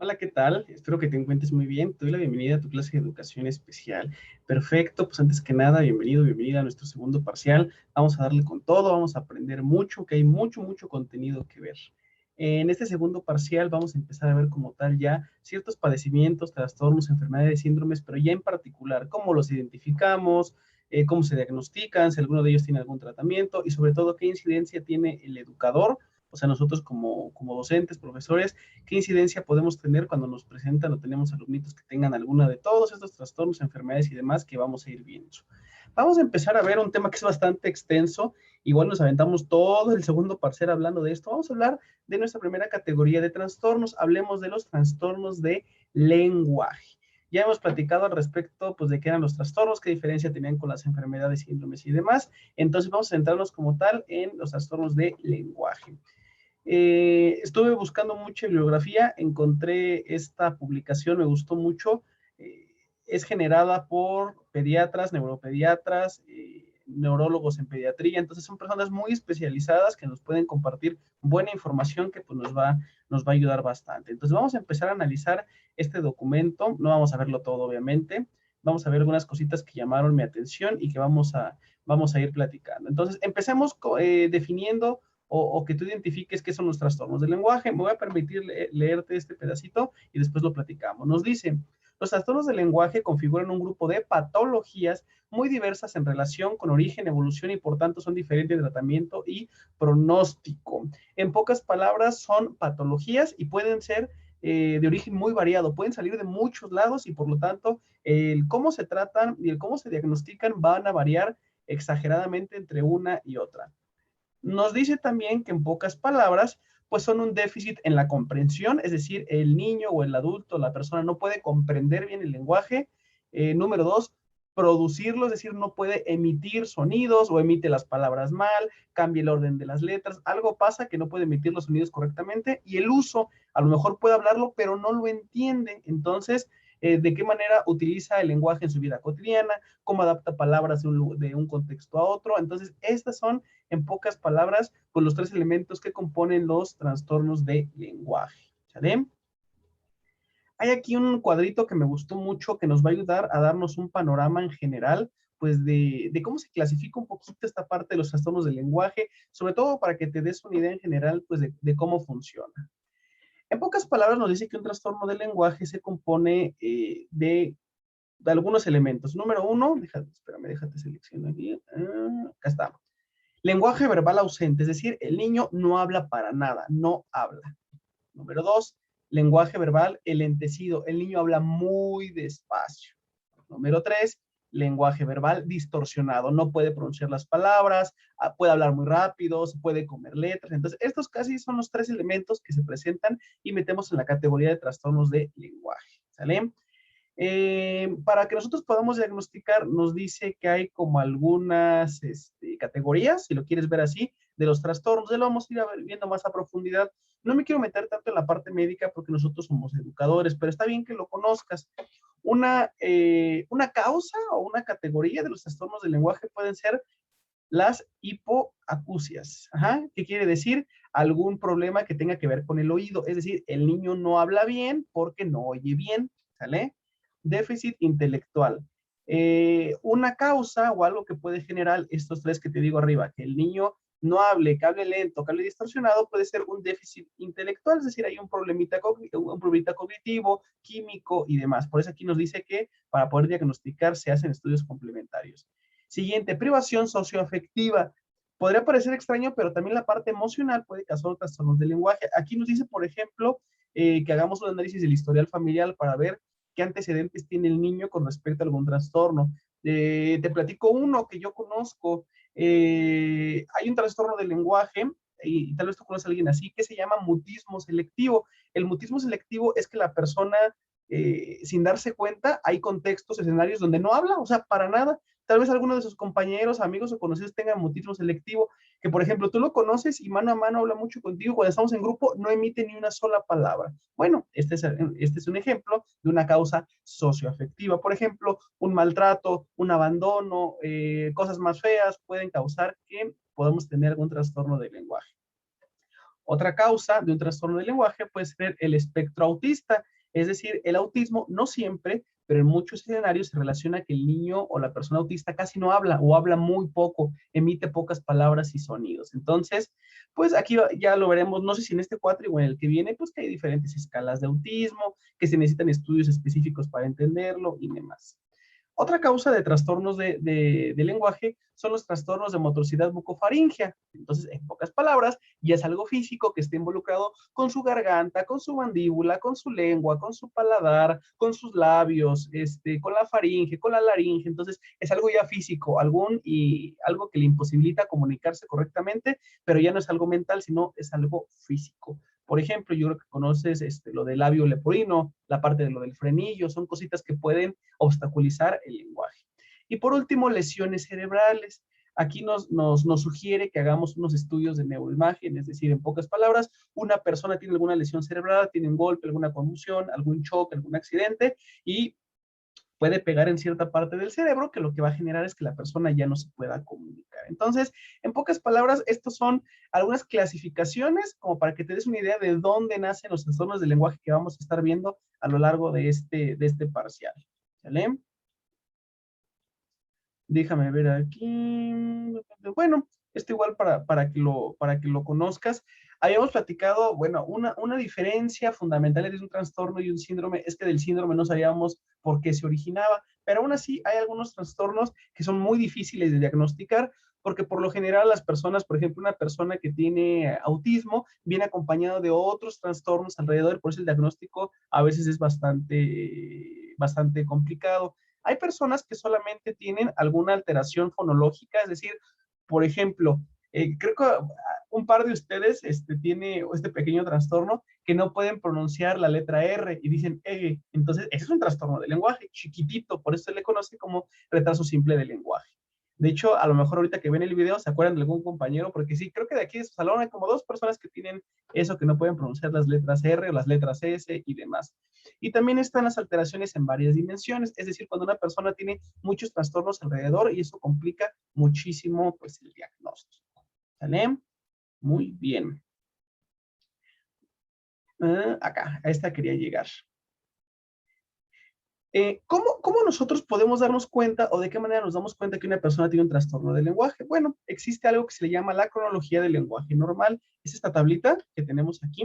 Hola, ¿qué tal? Espero que te encuentres muy bien. Te doy la bienvenida a tu clase de educación especial. Perfecto, pues antes que nada, bienvenida a nuestro segundo parcial. Vamos a darle con todo, vamos a aprender mucho, que hay mucho contenido que ver. En este segundo parcial vamos a empezar a ver como tal ya ciertos padecimientos, trastornos, enfermedades, síndromes, pero ya en particular, cómo los identificamos, cómo se diagnostican, si alguno de ellos tiene algún tratamiento y sobre todo qué incidencia tiene el educador, o sea, nosotros como docentes, profesores, qué incidencia podemos tener cuando nos presentan o tenemos alumnitos que tengan alguna de todos estos trastornos, enfermedades y demás que vamos a ir viendo. Vamos a empezar a ver un tema que es bastante extenso. Igual nos aventamos todo el segundo parcial hablando de esto. Vamos a hablar de nuestra primera categoría de trastornos. Hablemos de los trastornos de lenguaje. Ya hemos platicado al respecto, pues, de qué eran los trastornos, qué diferencia tenían con las enfermedades, síndromes y demás. Entonces, vamos a centrarnos como tal en los trastornos de lenguaje. Estuve buscando mucha bibliografía, encontré esta publicación, me gustó mucho. Eh, es generada por pediatras, neuropediatras, neurólogos en pediatría, entonces son personas muy especializadas que nos pueden compartir buena información que pues, nos va a ayudar bastante. Entonces vamos a empezar a analizar este documento, no vamos a verlo todo obviamente, vamos a ver algunas cositas que llamaron mi atención y que vamos a ir platicando. Entonces empecemos definiendo o que tú identifiques qué son los trastornos del lenguaje. Me voy a permitir leerte este pedacito y después lo platicamos. Nos dice, los trastornos del lenguaje configuran un grupo de patologías muy diversas en relación con origen, evolución y por tanto son diferentes de tratamiento y pronóstico. En pocas palabras, son patologías y pueden ser de origen muy variado, pueden salir de muchos lados y por lo tanto el cómo se tratan y el cómo se diagnostican van a variar exageradamente entre una y otra. Nos dice también que en pocas palabras, pues son un déficit en la comprensión, es decir, el niño o el adulto, la persona no puede comprender bien el lenguaje. Número dos, producirlo, es decir, no puede emitir sonidos o emite las palabras mal, cambia el orden de las letras, algo pasa que no puede emitir los sonidos correctamente y el uso, a lo mejor puede hablarlo, pero no lo entiende. Entonces, de qué manera utiliza el lenguaje en su vida cotidiana, cómo adapta palabras de un contexto a otro. Entonces, estas son en pocas palabras, con los tres elementos que componen los trastornos de lenguaje. ¿Sale? Hay aquí un cuadrito que me gustó mucho que nos va a ayudar a darnos un panorama en general, pues de cómo se clasifica un poquito esta parte de los trastornos del lenguaje, sobre todo para que te des una idea en general, pues de cómo funciona. En pocas palabras nos dice que un trastorno del lenguaje se compone de algunos elementos. Número uno, déjate seleccionar aquí. Acá está. Lenguaje verbal ausente, es decir, el niño no habla para nada, no habla. Número dos, lenguaje verbal elentecido, el niño habla muy despacio. Número tres, lenguaje verbal distorsionado, no puede pronunciar las palabras, puede hablar muy rápido, se puede comer letras. Entonces, estos casi son los tres elementos que se presentan y metemos en la categoría de trastornos de lenguaje. ¿Sale? Para que nosotros podamos diagnosticar, nos dice que hay como algunas categorías, si lo quieres ver así, de los trastornos. Ya lo vamos a ir viendo más a profundidad. No me quiero meter tanto en la parte médica porque nosotros somos educadores, pero está bien que lo conozcas. Una causa o una categoría de los trastornos del lenguaje pueden ser las hipoacusias. Ajá. ¿Qué quiere decir? Algún problema que tenga que ver con el oído. Es decir, el niño no habla bien porque no oye bien. ¿Sale? Déficit intelectual. Una causa o algo que puede generar estos tres que te digo arriba, que el niño no hable, que hable lento, que hable distorsionado, puede ser un déficit intelectual, es decir, hay un problemita cognitivo, químico y demás. Por eso aquí nos dice que para poder diagnosticar se hacen estudios complementarios. Siguiente, privación socioafectiva. Podría parecer extraño, pero también la parte emocional puede causar trastornos del lenguaje. Aquí nos dice, por ejemplo, que hagamos un análisis del historial familiar para ver qué antecedentes tiene el niño con respecto a algún trastorno. Te platico uno que yo conozco. Hay un trastorno del lenguaje, y tal vez tú conoces a alguien así, que se llama mutismo selectivo. El mutismo selectivo es que la persona, sin darse cuenta, hay contextos, escenarios donde no habla, o sea, para nada. Tal vez alguno de sus compañeros, amigos o conocidos tengan mutismo selectivo, que por ejemplo tú lo conoces y mano a mano habla mucho contigo, cuando estamos en grupo no emite ni una sola palabra. Bueno, este es un ejemplo de una causa socioafectiva. Por ejemplo, un maltrato, un abandono, cosas más feas pueden causar que podamos tener algún trastorno del lenguaje. Otra causa de un trastorno del lenguaje puede ser el espectro autista. Es decir, el autismo no siempre, pero en muchos escenarios se relaciona que el niño o la persona autista casi no habla o habla muy poco, emite pocas palabras y sonidos. Entonces, pues aquí ya lo veremos, no sé si en este cuatro o en el que viene, pues que hay diferentes escalas de autismo, que se necesitan estudios específicos para entenderlo y demás. Otra causa de trastornos de lenguaje son los trastornos de motricidad bucofaringea. Entonces, en pocas palabras, ya es algo físico que está involucrado con su garganta, con su mandíbula, con su lengua, con su paladar, con sus labios, con la faringe, con la laringe. Entonces, es algo ya físico, algo que le imposibilita comunicarse correctamente, pero ya no es algo mental, sino es algo físico. Por ejemplo, yo creo que conoces lo del labio leporino, la parte de lo del frenillo, son cositas que pueden obstaculizar el lenguaje. Y por último, lesiones cerebrales. Aquí nos sugiere que hagamos unos estudios de neuroimagen, es decir, en pocas palabras, una persona tiene alguna lesión cerebral, tiene un golpe, alguna conmoción, algún choque, algún accidente, y puede pegar en cierta parte del cerebro, que lo que va a generar es que la persona ya no se pueda comunicar. Entonces, en pocas palabras, estos son algunas clasificaciones como para que te des una idea de dónde nacen los trastornos del lenguaje que vamos a estar viendo a lo largo de este parcial. ¿Sale? Déjame ver aquí. Bueno, esto igual para que lo conozcas. Habíamos platicado, bueno, una diferencia fundamental entre un trastorno y un síndrome es que del síndrome no sabíamos por qué se originaba, pero aún así hay algunos trastornos que son muy difíciles de diagnosticar, porque por lo general las personas, por ejemplo, una persona que tiene autismo viene acompañado de otros trastornos alrededor, por eso el diagnóstico a veces es bastante complicado. Hay personas que solamente tienen alguna alteración fonológica, es decir, por ejemplo, creo que un par de ustedes tiene este pequeño trastorno que no pueden pronunciar la letra R y dicen EGE. Entonces, ese es un trastorno de lenguaje, chiquitito, por eso se le conoce como retraso simple de lenguaje. De hecho, a lo mejor ahorita que ven el video se acuerdan de algún compañero, porque sí, creo que de aquí de su salón hay como dos personas que tienen eso, que no pueden pronunciar las letras R o las letras S y demás. Y también están las alteraciones en varias dimensiones, es decir, cuando una persona tiene muchos trastornos alrededor y eso complica muchísimo pues el diagnóstico. ¿Sale? Muy bien. Acá, a esta quería llegar. ¿Cómo nosotros podemos darnos cuenta o de qué manera nos damos cuenta que una persona tiene un trastorno del lenguaje? Bueno, existe algo que se le llama la cronología del lenguaje normal. Es esta tablita que tenemos aquí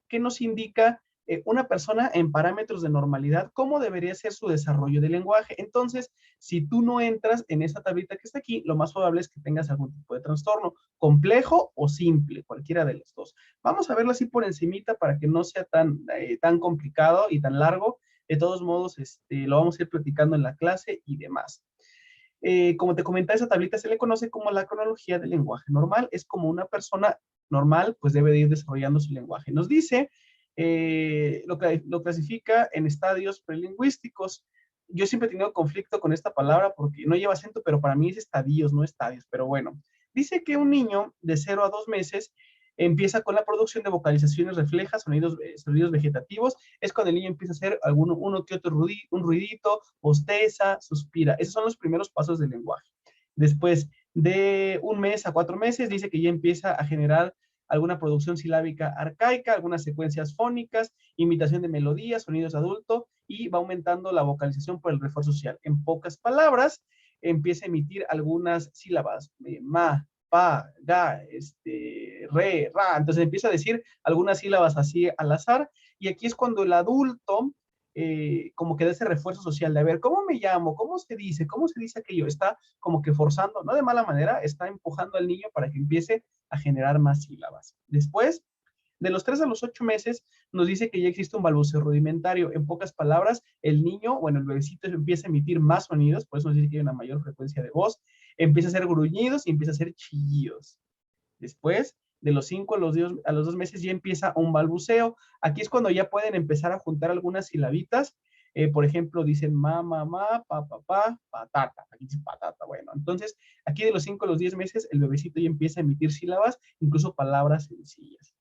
que nos indica una persona en parámetros de normalidad, cómo debería ser su desarrollo del lenguaje. Entonces, si tú no entras en esa tablita que está aquí, lo más probable es que tengas algún tipo de trastorno, complejo o simple, cualquiera de los dos. Vamos a verlo así por encimita para que no sea tan complicado y tan largo. De todos modos, lo vamos a ir platicando en la clase y demás. Como te comentaba, esa tablita se le conoce como la cronología del lenguaje normal. Es como una persona normal, pues debe de ir desarrollando su lenguaje. Nos dice, lo clasifica en estadios prelingüísticos. Yo siempre he tenido conflicto con esta palabra porque no lleva acento, pero para mí es estadios, no estadios. Pero bueno, dice que un niño de 0 a 2 meses empieza con la producción de vocalizaciones reflejas, sonidos vegetativos. Es cuando el niño empieza a hacer uno que otro un ruidito, bosteza, suspira. Esos son los primeros pasos del lenguaje. Después de 1 mes a 4 meses, dice que ya empieza a generar alguna producción silábica arcaica, algunas secuencias fónicas, imitación de melodías, sonidos adultos, y va aumentando la vocalización por el refuerzo social. En pocas palabras, empieza a emitir algunas sílabas, ma, pa, ga, re, ra. Entonces empieza a decir algunas sílabas así al azar, y aquí es cuando el adulto como que da ese refuerzo social de a ver, ¿cómo me llamo? ¿Cómo se dice aquello? Está como que forzando, no de mala manera, está empujando al niño para que empiece a generar más sílabas. Después, de los 3 a los 8 meses, nos dice que ya existe un balbuceo rudimentario. En pocas palabras, el niño, bueno, el bebecito empieza a emitir más sonidos, por eso nos dice que hay una mayor frecuencia de voz, empieza a hacer gruñidos y empieza a hacer chillidos. Después, de los 5 a los 2 meses, ya empieza un balbuceo. Aquí es cuando ya pueden empezar a juntar algunas silabitas. Por ejemplo, dicen ma, mamá, pa, papá, patata. Aquí dice patata. Bueno, entonces, aquí de los 5 a los 10 meses, el bebecito ya empieza a emitir sílabas, incluso palabras sencillas.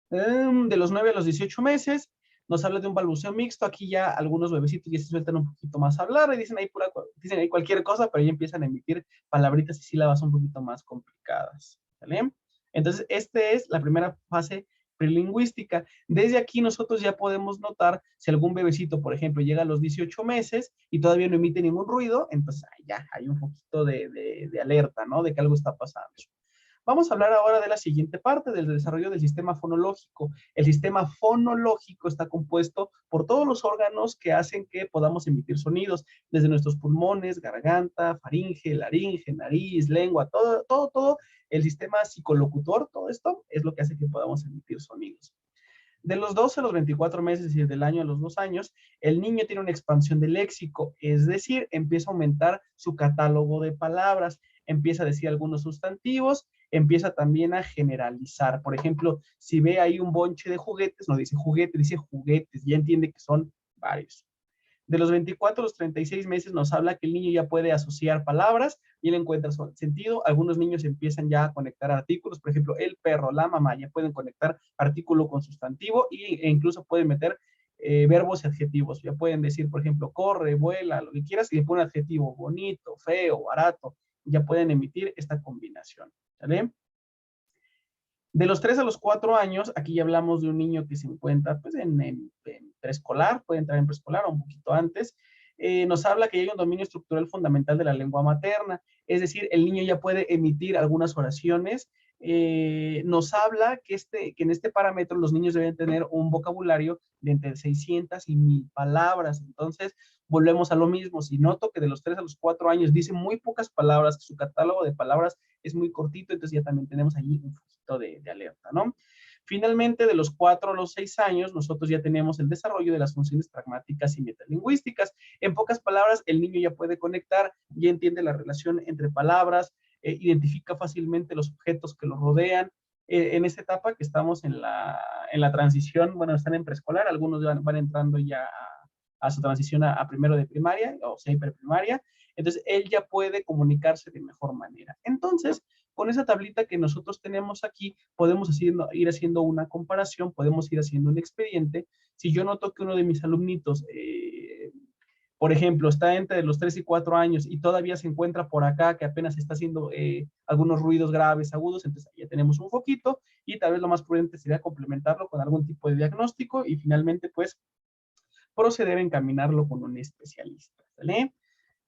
De los 9 a los 18 meses, nos habla de un balbuceo mixto. Aquí ya algunos bebecitos ya se sueltan un poquito más a hablar y dicen ahí cualquier cosa, pero ya empiezan a emitir palabritas y sílabas un poquito más complicadas. ¿Sale? Entonces, esta es la primera fase prelingüística. Desde aquí nosotros ya podemos notar si algún bebecito, por ejemplo, llega a los 18 meses y todavía no emite ningún ruido, entonces ya hay un poquito de alerta, ¿no? De que algo está pasando. Vamos a hablar ahora de la siguiente parte, del desarrollo del sistema fonológico. El sistema fonológico está compuesto por todos los órganos que hacen que podamos emitir sonidos, desde nuestros pulmones, garganta, faringe, laringe, nariz, lengua, todo el sistema psicolocutor, todo esto es lo que hace que podamos emitir sonidos. De los 12 a los 24 meses, es decir, del año a los 2 años, el niño tiene una expansión del léxico, es decir, empieza a aumentar su catálogo de palabras, empieza a decir algunos sustantivos, empieza también a generalizar. Por ejemplo, si ve ahí un bonche de juguetes, no dice juguete, dice juguetes, ya entiende que son varios. De los 24 a los 36 meses nos habla que el niño ya puede asociar palabras y él encuentra su sentido. Algunos niños empiezan ya a conectar artículos, por ejemplo, el perro, la mamá, ya pueden conectar artículo con sustantivo e incluso pueden meter verbos y adjetivos. Ya pueden decir, por ejemplo, corre, vuela, lo que quieras, y le ponen adjetivo, bonito, feo, barato. Ya pueden emitir esta combinación. ¿Sale? De los 3 a los 4 años, aquí ya hablamos de un niño que se encuentra pues, en preescolar, puede entrar en preescolar o un poquito antes. Nos habla que hay un dominio estructural fundamental de la lengua materna, es decir, el niño ya puede emitir algunas oraciones. Nos habla que en este parámetro los niños deben tener un vocabulario de entre 600 y 1000 palabras. Entonces, volvemos a lo mismo. Si noto que de los 3 a los 4 años dice muy pocas palabras, que su catálogo de palabras es muy cortito, entonces ya también tenemos allí un poquito de alerta, ¿no? Finalmente, de los 4 a los 6 años, nosotros ya tenemos el desarrollo de las funciones pragmáticas y metalingüísticas. En pocas palabras, el niño ya puede conectar, ya entiende la relación entre palabras, identifica fácilmente los objetos que lo rodean. En esta etapa que estamos en la transición, bueno, están en preescolar, algunos van entrando ya a su transición a primero de primaria, o sea, preprimaria. Entonces, él ya puede comunicarse de mejor manera. Entonces, con esa tablita que nosotros tenemos aquí, podemos ir haciendo una comparación, podemos ir haciendo un expediente. Si yo noto que uno de mis alumnitos, por ejemplo, está entre los 3 y 4 años y todavía se encuentra por acá, que apenas está haciendo algunos ruidos graves, agudos, entonces ya tenemos un foquito y tal vez lo más prudente sería complementarlo con algún tipo de diagnóstico y finalmente, pues, proceder a encaminarlo con un especialista, ¿vale?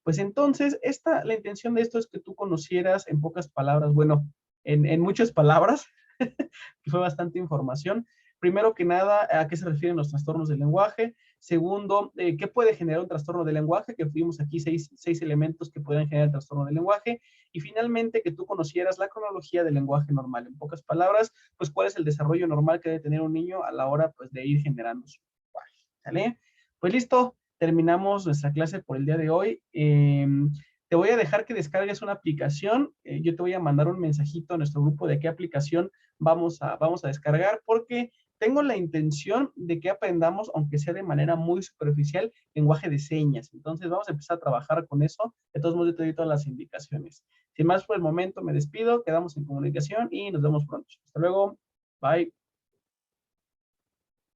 Pues entonces, la intención de esto es que tú conocieras en pocas palabras, bueno, en muchas palabras, que fue bastante información. Primero que nada, ¿a qué se refieren los trastornos del lenguaje? Segundo, ¿qué puede generar un trastorno del lenguaje? Que vimos aquí seis elementos que pueden generar el trastorno del lenguaje. Y finalmente, que tú conocieras la cronología del lenguaje normal. En pocas palabras, pues, ¿cuál es el desarrollo normal que debe tener un niño a la hora, pues, de ir generando su lenguaje? ¿Sale? Pues listo, terminamos nuestra clase por el día de hoy. Te voy a dejar que descargues una aplicación. Yo te voy a mandar un mensajito a nuestro grupo de qué aplicación vamos a descargar, porque tengo la intención de que aprendamos, aunque sea de manera muy superficial, lenguaje de señas. Entonces vamos a empezar a trabajar con eso. De todos modos, yo te doy todas las indicaciones. Sin más por el momento, me despido, quedamos en comunicación y nos vemos pronto. Hasta luego. Bye.